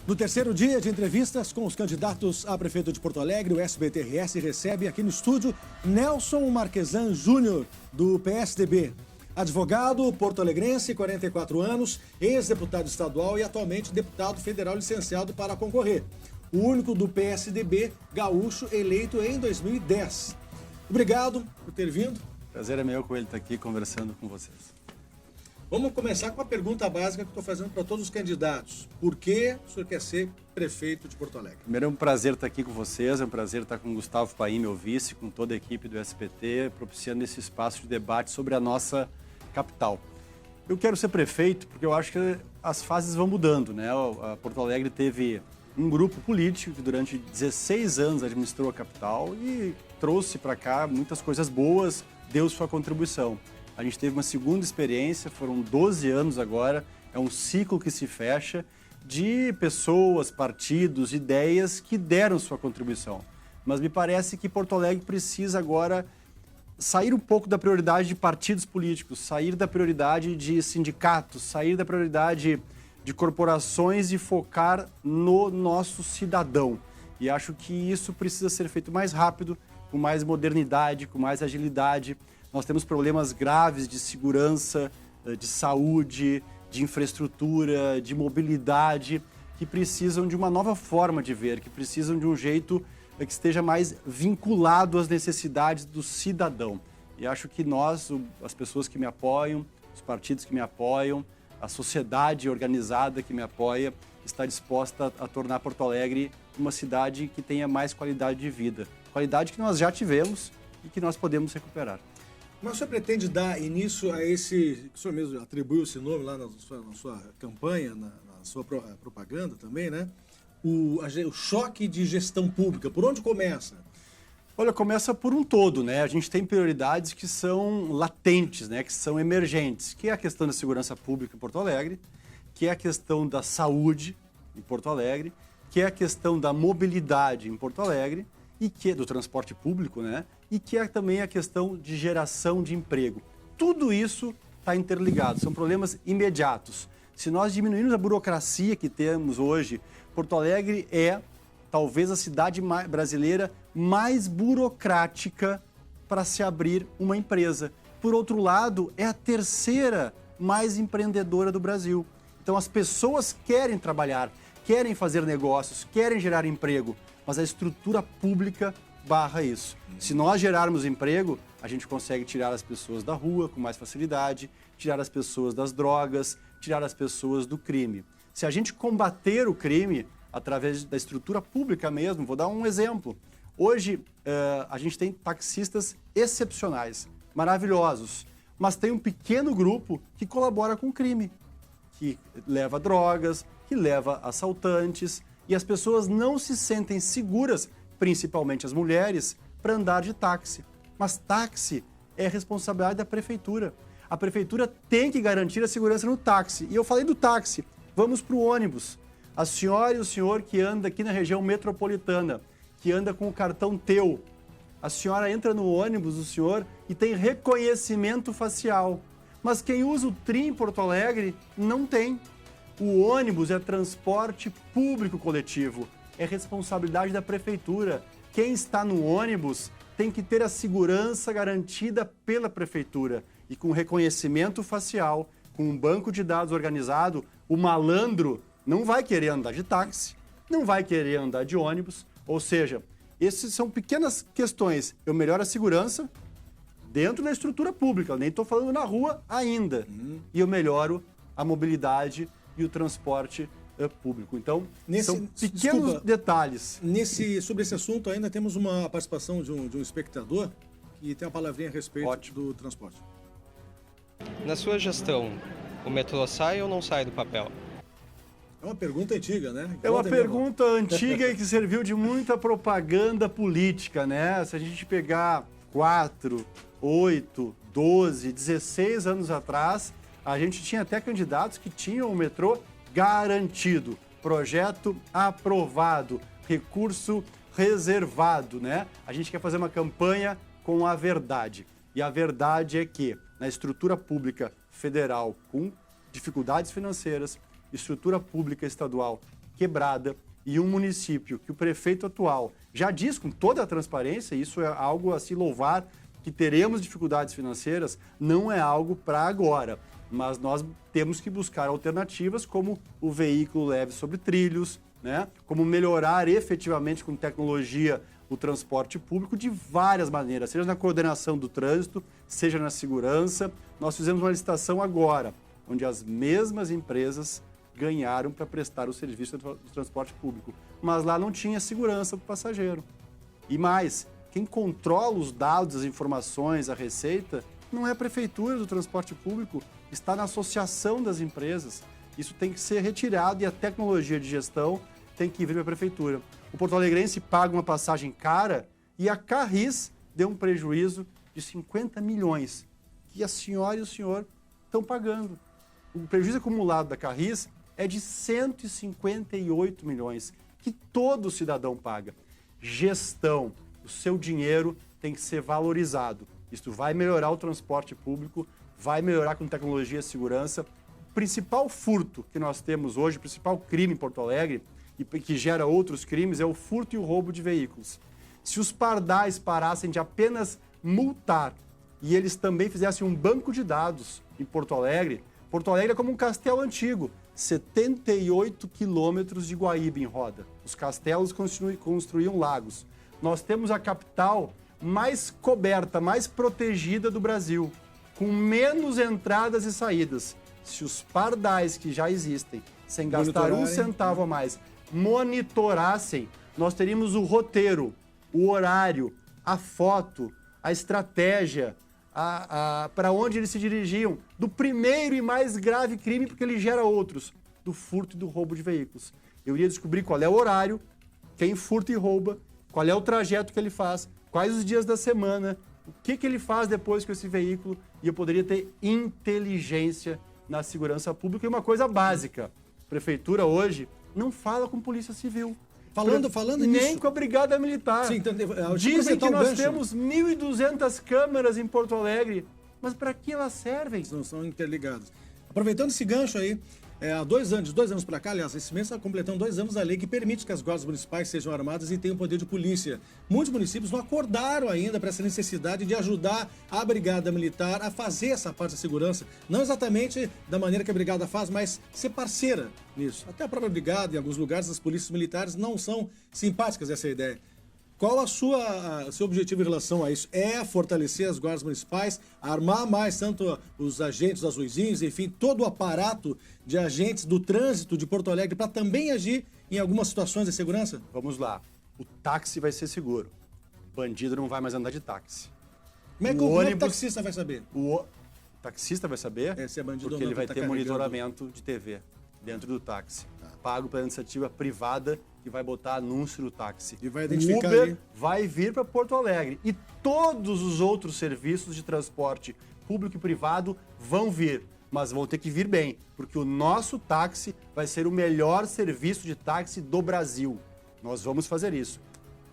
No terceiro dia de entrevistas com os candidatos a prefeito de Porto Alegre, o SBT-RS recebe aqui no estúdio Nelson Marquesan Júnior, do PSDB. Advogado porto-alegrense, 44 anos, ex-deputado estadual e atualmente deputado federal licenciado para concorrer. O único do PSDB gaúcho eleito em 2010. Obrigado por ter vindo. Prazer é meu com ele estar aqui conversando com vocês. Vamos começar com a pergunta básica que estou fazendo para todos os candidatos. Por que o senhor quer ser prefeito de Porto Alegre? Primeiro, é um prazer estar aqui com vocês, é um prazer estar com o Gustavo Paim, meu vice, com toda a equipe do SBT, propiciando esse espaço de debate sobre a nossa capital. Eu quero ser prefeito porque eu acho que as fases vão mudando, né? A Porto Alegre teve um grupo político que durante 16 anos administrou a capital e trouxe para cá muitas coisas boas, deu sua contribuição. A gente teve uma segunda experiência, foram 12 anos agora, é um ciclo que se fecha de pessoas, partidos, ideias que deram sua contribuição. Mas me parece que Porto Alegre precisa agora sair um pouco da prioridade de partidos políticos, sair da prioridade de sindicatos, sair da prioridade de corporações e focar no nosso cidadão. E acho que isso precisa ser feito mais rápido, com mais modernidade, com mais agilidade. Nós temos problemas graves de segurança, de saúde, de infraestrutura, de mobilidade, que precisam de uma nova forma de ver, que precisam de um jeito que esteja mais vinculado às necessidades do cidadão. E acho que nós, as pessoas que me apoiam, os partidos que me apoiam, a sociedade organizada que me apoia, está disposta a tornar Porto Alegre uma cidade que tenha mais qualidade de vida. Qualidade que nós já tivemos e que nós podemos recuperar. Mas o senhor pretende dar início a esse, o senhor mesmo atribuiu esse nome lá na sua campanha, na sua propaganda também, né? O choque de gestão pública, por onde começa? Olha, começa por um todo, né? A gente tem prioridades que são latentes, né? Que são emergentes, que é a questão da segurança pública em Porto Alegre, que é a questão da saúde em Porto Alegre, que é a questão da mobilidade em Porto Alegre, e que é do transporte público, né? E que é também a questão de geração de emprego. Tudo isso está interligado, são problemas imediatos. Se nós diminuirmos a burocracia que temos hoje, Porto Alegre é talvez a cidade brasileira mais burocrática para se abrir uma empresa. Por outro lado, é a terceira mais empreendedora do Brasil. Então as pessoas querem trabalhar, querem fazer negócios, querem gerar emprego, mas a estrutura pública barra isso. Se nós gerarmos emprego, a gente consegue tirar as pessoas da rua com mais facilidade, tirar as pessoas das drogas, tirar as pessoas do crime. Se a gente combater o crime através da estrutura pública mesmo, vou dar um exemplo. Hoje, a gente tem taxistas excepcionais, maravilhosos, mas tem um pequeno grupo que colabora com o crime, que leva drogas, que leva assaltantes, e as pessoas não se sentem seguras, principalmente as mulheres, para andar de táxi. Mas táxi é responsabilidade da prefeitura. A prefeitura tem que garantir a segurança no táxi. E eu falei do táxi, vamos para o ônibus. A senhora e o senhor que anda aqui na região metropolitana, que anda com o cartão teu, a senhora entra no ônibus, o senhor, e tem reconhecimento facial. Mas quem usa o trem em Porto Alegre não tem. O ônibus é transporte público coletivo, é responsabilidade da prefeitura. Quem está no ônibus tem que ter a segurança garantida pela prefeitura. E com reconhecimento facial, com um banco de dados organizado, o malandro não vai querer andar de táxi, não vai querer andar de ônibus. Ou seja, essas são pequenas questões. Eu melhoro a segurança dentro da estrutura pública, eu nem estou falando na rua ainda. E eu melhoro a mobilidade e o transporte público. Então, são pequenos detalhes. Sobre esse assunto, ainda temos uma participação de um espectador que tem uma palavrinha a respeito do transporte. Na sua gestão, o metrô sai ou não sai do papel? É uma pergunta antiga, né? É uma pergunta antiga e que serviu de muita propaganda política, né? Se a gente pegar 4, 8, 12, 16 anos atrás, a gente tinha até candidatos que tinham o metrô garantido, projeto aprovado, recurso reservado, né? A gente quer fazer uma campanha com a verdade. E a verdade é que na estrutura pública federal com dificuldades financeiras, estrutura pública estadual quebrada e um município que o prefeito atual já diz com toda a transparência, isso é algo a se louvar, que teremos dificuldades financeiras, não é algo para agora. Mas nós temos que buscar alternativas como o veículo leve sobre trilhos, né? Como melhorar efetivamente com tecnologia o transporte público de várias maneiras, seja na coordenação do trânsito, seja na segurança. Nós fizemos uma licitação agora, onde as mesmas empresas ganharam para prestar o serviço do transporte público, mas lá não tinha segurança para o passageiro. E mais, quem controla os dados, as informações, a receita, não é a prefeitura do transporte público, está na associação das empresas. Isso tem que ser retirado e a tecnologia de gestão tem que vir para a prefeitura. O porto-alegrense paga uma passagem cara e a Carris deu um prejuízo de 50 milhões, que a senhora e o senhor estão pagando. O prejuízo acumulado da Carris é de 158 milhões, que todo cidadão paga. Gestão, o seu dinheiro tem que ser valorizado. Isso vai melhorar o transporte público, vai melhorar com tecnologia e segurança. O principal furto que nós temos hoje, o principal crime em Porto Alegre, e que gera outros crimes, é o furto e o roubo de veículos. Se os pardais parassem de apenas multar e eles também fizessem um banco de dados em Porto Alegre é como um castelo antigo, 78 quilômetros de Guaíba em roda. Os castelos construíam lagos. Nós temos a capital mais coberta, mais protegida do Brasil, com menos entradas e saídas. Se os pardais que já existem, sem gastar um centavo a mais, monitorassem, nós teríamos o roteiro, o horário, a foto, a estratégia, para onde eles se dirigiam, do primeiro e mais grave crime, porque ele gera outros, do furto e do roubo de veículos. Eu iria descobrir qual é o horário, quem furta e rouba, qual é o trajeto que ele faz, quais os dias da semana, o que ele faz depois com esse veículo, e eu poderia ter inteligência na segurança pública. E uma coisa básica, a prefeitura hoje não fala com polícia civil. Falando nem nisso, com a brigada militar. Sim, dizem que nós gancho. temos 1.200 câmeras em Porto Alegre, mas para que elas servem? Não são interligadas. Aproveitando esse gancho aí, há 2 anos para cá, aliás, esse mês está completando 2 anos da lei que permite que as guardas municipais sejam armadas e tenham poder de polícia. Muitos municípios não acordaram ainda para essa necessidade de ajudar a brigada militar a fazer essa parte da segurança. Não exatamente da maneira que a brigada faz, mas ser parceira nisso. Até a própria brigada, em alguns lugares, as polícias militares não são simpáticas a essa ideia. Qual seu objetivo em relação a isso? É fortalecer as guardas municipais, armar mais tanto os agentes das Luizinhos, enfim, todo o aparato de agentes do trânsito de Porto Alegre para também agir em algumas situações de segurança? Vamos lá. O táxi vai ser seguro. Bandido não vai mais andar de táxi. Como é que o taxista vai saber? O taxista vai saber? Se é bandido porque ou não, ele vai tá ter carregando. monitoramento de TV dentro do táxi. Pago pela iniciativa privada que vai botar anúncio no táxi. E vai identificar o Uber ali. vai vir para Porto Alegre. E todos os outros serviços de transporte público e privado vão vir. Mas vão ter que vir bem, porque o nosso táxi vai ser o melhor serviço de táxi do Brasil. Nós vamos fazer isso.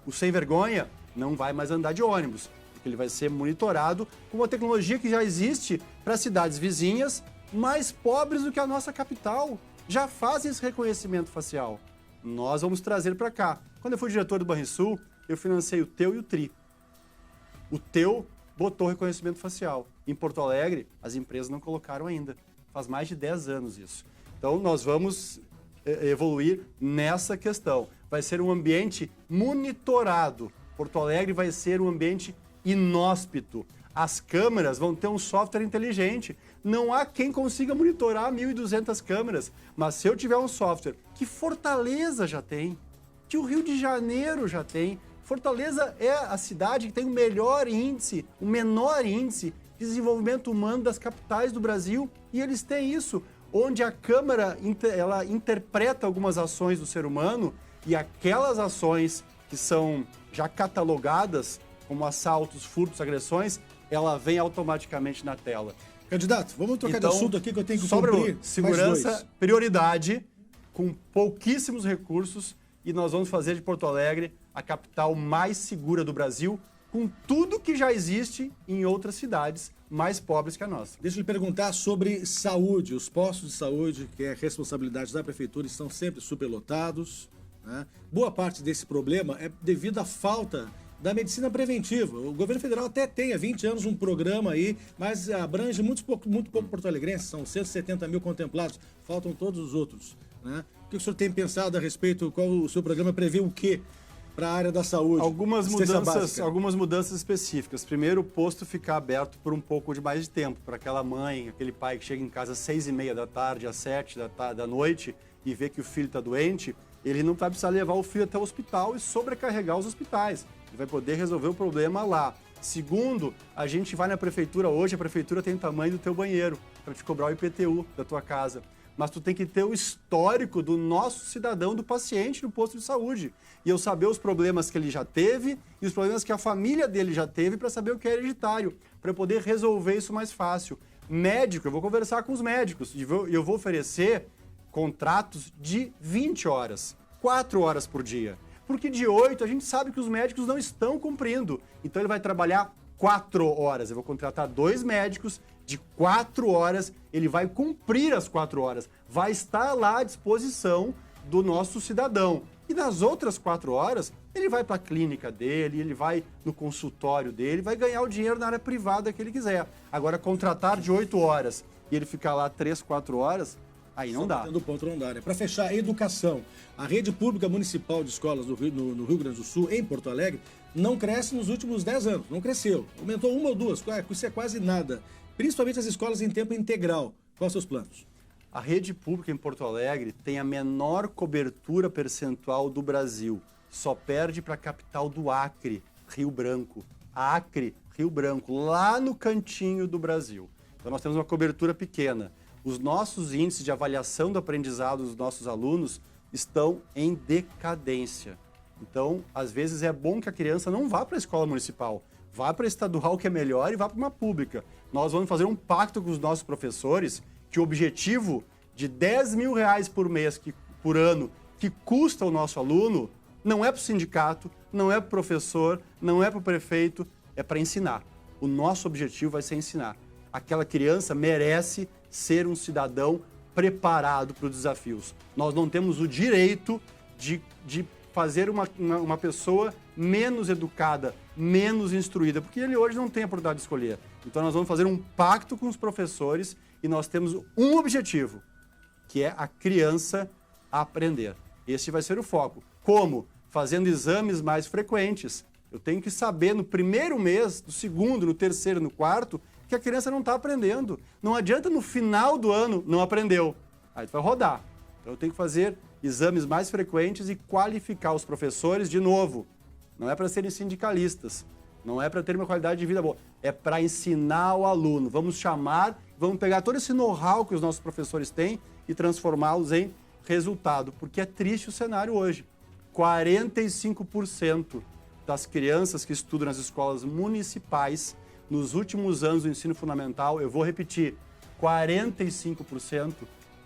O sem vergonha não vai mais andar de ônibus, porque ele vai ser monitorado com uma tecnologia que já existe para cidades vizinhas mais pobres do que a nossa capital. Já fazem esse reconhecimento facial. Nós vamos trazer para cá. Quando eu fui diretor do Banrisul, eu financei o Teu e o Tri. O Teu botou reconhecimento facial. Em Porto Alegre, as empresas não colocaram ainda. Faz mais de 10 anos isso. Então, nós vamos evoluir nessa questão. Vai ser um ambiente monitorado. Porto Alegre vai ser um ambiente inóspito. As câmeras vão ter um software inteligente. Não há quem consiga monitorar 1.200 câmeras. Mas se eu tiver um software que Fortaleza já tem, que o Rio de Janeiro já tem, Fortaleza é a cidade que tem o menor índice de desenvolvimento humano das capitais do Brasil, e eles têm isso, onde a câmera ela interpreta algumas ações do ser humano, e aquelas ações que são já catalogadas como assaltos, furtos, agressões, ela vem automaticamente na tela. Candidato, vamos trocar de assunto aqui que eu tenho que sobre cumprir. Segurança, prioridade, com pouquíssimos recursos, e nós vamos fazer de Porto Alegre a capital mais segura do Brasil, com tudo que já existe em outras cidades mais pobres que a nossa. Deixa eu lhe perguntar sobre saúde. Os postos de saúde, que é responsabilidade da prefeitura, estão sempre superlotados, né? Boa parte desse problema é devido à falta da medicina preventiva. O governo federal até tem há 20 anos um programa aí, mas abrange muito pouco porto-alegrense, são 170 mil contemplados, faltam todos os outros, né? O que o senhor tem pensado a respeito? Qual o seu programa prevê o quê para a área da saúde? Algumas mudanças específicas. Primeiro, o posto ficar aberto por um pouco de mais de tempo, para aquela mãe, aquele pai que chega em casa às 6h30 da tarde, às 7 da noite e vê que o filho está doente, ele não vai precisar levar o filho até o hospital e sobrecarregar os hospitais. Ele vai poder resolver o problema lá. Segundo, a gente vai na prefeitura hoje, a prefeitura tem o tamanho do teu banheiro para te cobrar o IPTU da tua casa. Mas tu tem que ter o histórico do nosso cidadão, do paciente no posto de saúde. E eu saber os problemas que ele já teve e os problemas que a família dele já teve para saber o que é hereditário, para eu poder resolver isso mais fácil. Médico, eu vou conversar com os médicos e eu vou oferecer contratos de 20 horas, 4 horas por dia. Porque de 8 a gente sabe que os médicos não estão cumprindo. Então ele vai trabalhar 4 horas. Eu vou contratar 2 médicos de 4 horas, ele vai cumprir as 4 horas. Vai estar lá à disposição do nosso cidadão. E nas outras 4 horas, ele vai para a clínica dele, ele vai no consultório dele, vai ganhar o dinheiro na área privada que ele quiser. Agora, contratar de 8 horas e ele ficar lá 3, 4 horas, aí não dá. Do ponto não dá, né? Para fechar, a educação. A rede pública municipal de escolas no Rio Grande do Sul, em Porto Alegre, não cresce nos últimos 10 anos. Não cresceu. Aumentou 1 ou 2, isso é quase nada. Principalmente as escolas em tempo integral. Quais são os seus planos? A rede pública em Porto Alegre tem a menor cobertura percentual do Brasil. Só perde para a capital do Acre, Rio Branco. Acre, Rio Branco, lá no cantinho do Brasil. Então nós temos uma cobertura pequena. Os nossos índices de avaliação do aprendizado dos nossos alunos estão em decadência. Então, às vezes é bom que a criança não vá para a escola municipal, vá para a estadual, que é melhor, e vá para uma pública. Nós vamos fazer um pacto com os nossos professores que o objetivo de R$10 mil por mês, por ano, que custa o nosso aluno, não é para o sindicato, não é para o professor, não é para o prefeito, é para ensinar. O nosso objetivo vai ser ensinar. Aquela criança merece ser um cidadão preparado para os desafios. Nós não temos o direito de fazer uma pessoa menos educada, menos instruída, porque ele hoje não tem a oportunidade de escolher. Então nós vamos fazer um pacto com os professores e nós temos um objetivo, que é a criança aprender. Esse vai ser o foco. Como? Fazendo exames mais frequentes. Eu tenho que saber no primeiro mês, no segundo, no terceiro, no quarto, que a criança não está aprendendo. Não adianta no final do ano não aprendeu. Aí tu vai rodar. Então eu tenho que fazer exames mais frequentes e qualificar os professores de novo. Não é para serem sindicalistas, não é para ter uma qualidade de vida boa, é para ensinar o aluno. Vamos pegar todo esse know-how que os nossos professores têm e transformá-los em resultado, porque é triste o cenário hoje. 45% das crianças que estudam nas escolas municipais nos últimos anos do ensino fundamental, eu vou repetir, 45%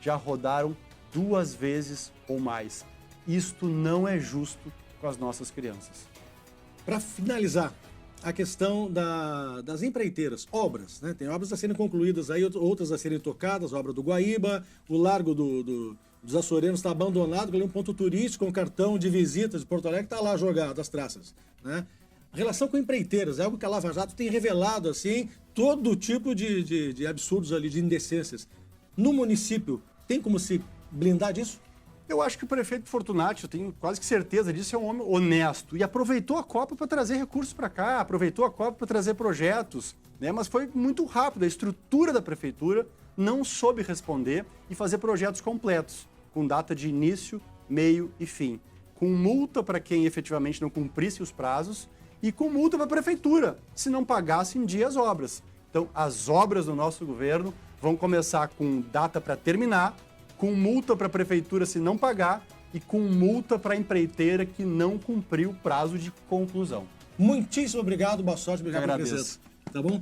já rodaram 2 vezes ou mais. Isto não é justo com as nossas crianças. Para finalizar, a questão das empreiteiras, obras, né? Tem obras a serem concluídas aí, outras a serem tocadas, a obra do Guaíba, o Largo dos Açorenos está abandonado, ali é um ponto turístico, um cartão de visita de Porto Alegre está lá jogado, as traças, né? A relação com empreiteiras é algo que a Lava Jato tem revelado, assim, todo tipo de absurdos ali, de indecências. No município, tem como se blindar disso? Eu acho que o prefeito Fortunati, eu tenho quase que certeza disso, é um homem honesto e aproveitou a Copa para trazer recursos para cá, aproveitou a Copa para trazer projetos, né? Mas foi muito rápido, a estrutura da prefeitura não soube responder e fazer projetos completos, com data de início, meio e fim, com multa para quem efetivamente não cumprisse os prazos e com multa para a prefeitura, se não pagasse em dia as obras. Então, as obras do nosso governo vão começar com data para terminar, com multa para a prefeitura se não pagar e com multa para a empreiteira que não cumpriu o prazo de conclusão. Muitíssimo obrigado, boa sorte, obrigado pela presença. Tá bom?